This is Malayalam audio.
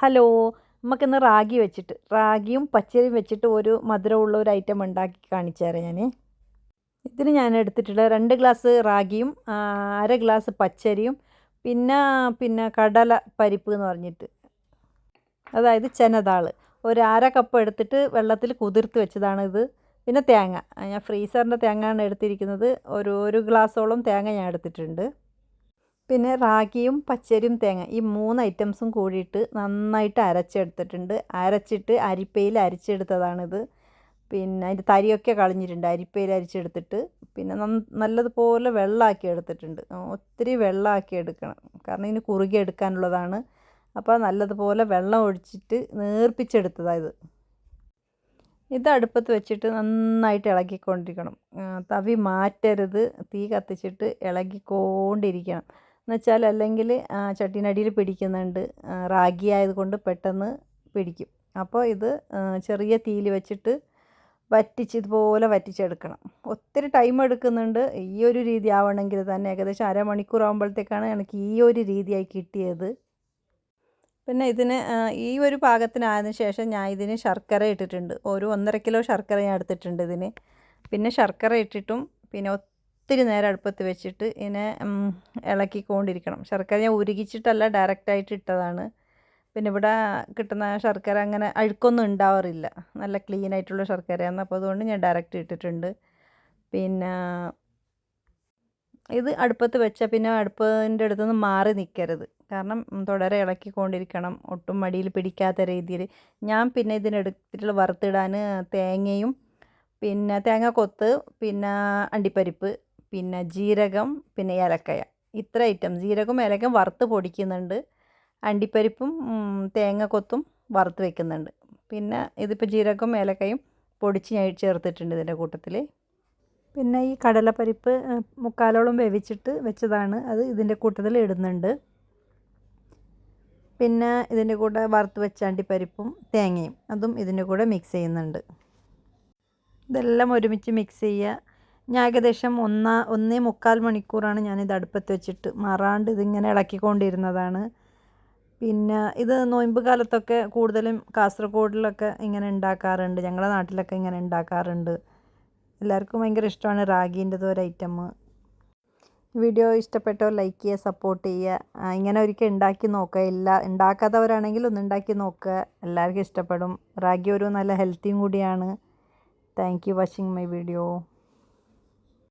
ഹലോ, നമുക്കിന്ന് റാഗിയും പച്ചരിയും വെച്ചിട്ട് ഒരു മധുരമുള്ള ഒരു ഐറ്റം ഉണ്ടാക്കി കാണിച്ചു തരാം ഞാൻ. ഇതിന് ഞാൻ എടുത്തിട്ടുള്ള 2 ഗ്ലാസ് റാഗിയും 1/2 ഗ്ലാസ് പച്ചരിയും പിന്നെ കടല പരിപ്പ് എന്ന് പറഞ്ഞിട്ട്, അതായത് ചെനദാൾ ഒരു 1/2 കപ്പ് എടുത്തിട്ട് വെള്ളത്തിൽ കുതിർത്ത് വെച്ചതാണ് ഇത്. പിന്നെ തേങ്ങ, ഞാൻ ഫ്രീസറിൻ്റെ തേങ്ങയാണ് എടുത്തിരിക്കുന്നത്. ഒരു ഗ്ലാസോളം തേങ്ങ ഞാൻ എടുത്തിട്ടുണ്ട്. പിന്നെ റാഗിയും പച്ചരിയും തേങ്ങ ഈ 3 ഐറ്റംസും കൂടിയിട്ട് നന്നായിട്ട് അരച്ചെടുത്തിട്ടുണ്ട്. അരച്ചിട്ട് അരിപ്പയിൽ അരിച്ചെടുത്തതാണിത്. പിന്നെ അതിൻ്റെ തരിയൊക്കെ കളഞ്ഞിട്ടുണ്ട്. അരിപ്പയിൽ അരിച്ചെടുത്തിട്ട് പിന്നെ നല്ലതുപോലെ വെള്ളമാക്കി എടുത്തിട്ടുണ്ട്. ഒത്തിരി വെള്ളമാക്കി എടുക്കണം, കാരണം ഇതിന് കുറുകി എടുക്കാനുള്ളതാണ്. അപ്പോൾ നല്ലതുപോലെ വെള്ളം ഒഴിച്ചിട്ട് നേർപ്പിച്ചെടുത്തതാണ് ഇത് അടുപ്പത്ത് വെച്ചിട്ട് നന്നായിട്ട് ഇളക്കിക്കൊണ്ടിരിക്കണം. തവി മാറ്റരുത്, തീ കത്തിച്ചിട്ട് ഇളകിക്കൊണ്ടിരിക്കണം. എന്നുവെച്ചാൽ അല്ലെങ്കിൽ ചട്ടീനടിയിൽ പിടിക്കുന്നുണ്ട്. റാഗി ആയതുകൊണ്ട് പെട്ടെന്ന് പിടിക്കും. അപ്പോൾ ഇത് ചെറിയ തീയിൽ വെച്ചിട്ട് ഇതുപോലെ വറ്റിച്ചെടുക്കണം. ഒത്തിരി ടൈം എടുക്കുന്നുണ്ട്. ഈ ഒരു രീതി ആവണമെങ്കിൽ തന്നെ ഏകദേശം അരമണിക്കൂർ ആകുമ്പോഴത്തേക്കാണ് എനിക്ക് ഈ ഒരു രീതിയായി കിട്ടിയത്. പിന്നെ ഇതിന് ഈ ഒരു പാകത്തിനായതിനു ശേഷം ഞാൻ ഇതിന് ശർക്കര ഇട്ടിട്ടുണ്ട്. ഒരു 1.5 കിലോ ശർക്കര ഞാൻ എടുത്തിട്ടുണ്ട് ഇതിന്. പിന്നെ ശർക്കര ഇട്ടിട്ടും പിന്നെ ഒത്തിരി നേരം അടുപ്പത്ത് വെച്ചിട്ട് ഇതിനെ ഇളക്കിക്കൊണ്ടിരിക്കണം. ശർക്കര ഞാൻ ഉരുകിച്ചിട്ടല്ല, ഡയറക്റ്റായിട്ട് ഇട്ടതാണ്. പിന്നെ ഇവിടെ കിട്ടുന്ന ശർക്കര അങ്ങനെ അഴുക്കൊന്നും ഉണ്ടാവാറില്ല, നല്ല ക്ലീൻ ആയിട്ടുള്ള ശർക്കരയാണ്. അപ്പോൾ അതുകൊണ്ട് ഞാൻ ഡയറക്റ്റ് ഇട്ടിട്ടുണ്ട്. പിന്നെ ഇത് അടുപ്പത്ത് വെച്ചാൽ പിന്നെ അടുപ്പിൻ്റെ അടുത്തുനിന്ന് മാറി നിൽക്കരുത്, കാരണം തുടരെ ഇളക്കിക്കൊണ്ടിരിക്കണം, ഒട്ടും മടിയിൽ പിടിക്കാത്ത രീതിയിൽ. ഞാൻ പിന്നെ ഇതിനെടുത്തിട്ടുള്ള വറുത്തിടാൻ തേങ്ങയും പിന്നെ തേങ്ങാക്കൊത്ത്, പിന്നെ അണ്ടിപ്പരിപ്പ്, പിന്നെ ജീരകം, പിന്നെ ഏലക്കായ, ഇത്ര ഐറ്റം. ജീരകവും ഏലക്കയും വറുത്ത് പൊടിക്കുന്നുണ്ട്. അണ്ടിപ്പരിപ്പും തേങ്ങാക്കൊത്തും വറുത്ത് വെക്കുന്നുണ്ട്. പിന്നെ ഇതിപ്പോൾ ജീരകവും ഏലക്കയും പൊടിച്ച് ഞാൻ ചേർത്തിട്ടുണ്ട് ഇതിൻ്റെ കൂട്ടത്തിൽ. പിന്നെ ഈ കടലപ്പരിപ്പ് 3/4 വേവിച്ചിട്ട് വെച്ചതാണ്, അത് ഇതിൻ്റെ കൂട്ടത്തിൽ ഇടുന്നുണ്ട്. പിന്നെ ഇതിൻ്റെ കൂടെ വറുത്ത് വെച്ച അണ്ടിപ്പരിപ്പും തേങ്ങയും അതും ഇതിൻ്റെ കൂടെ മിക്സ് ചെയ്യുന്നുണ്ട്. ഇതെല്ലാം ഒരുമിച്ച് മിക്സ് ചെയ്യുക. ഞാൻ ഏകദേശം 1.25 മണിക്കൂറാണ് ഞാനിത് അടുപ്പത്ത് വെച്ചിട്ട് മാറാണ്ട് ഇതിങ്ങനെ ഇളക്കിക്കൊണ്ടിരുന്നതാണ്. പിന്നെ ഇത് നോയമ്പ് കാലത്തൊക്കെ കൂടുതലും കാസർഗോഡിലൊക്കെ ഇങ്ങനെ ഉണ്ടാക്കാറുണ്ട്, ഞങ്ങളുടെ നാട്ടിലൊക്കെ ഇങ്ങനെ ഉണ്ടാക്കാറുണ്ട്. എല്ലാവർക്കും ഭയങ്കര ഇഷ്ടമാണ് റാഗീൻ്റെത് ഒരു ഐറ്റം. വീഡിയോ ഇഷ്ടപ്പെട്ടവർ ലൈക്ക് ചെയ്യുക, സപ്പോർട്ട് ചെയ്യുക. ഇങ്ങനെ ഒരിക്കൽ ഉണ്ടാക്കി നോക്കുക. ഉണ്ടാക്കാത്തവരാണെങ്കിൽ ഒന്ന് ഉണ്ടാക്കി നോക്കുക, എല്ലാവർക്കും ഇഷ്ടപ്പെടും. റാഗി ഒരു നല്ല ഹെൽത്തിയും കൂടിയാണ്. Thank you watching my video.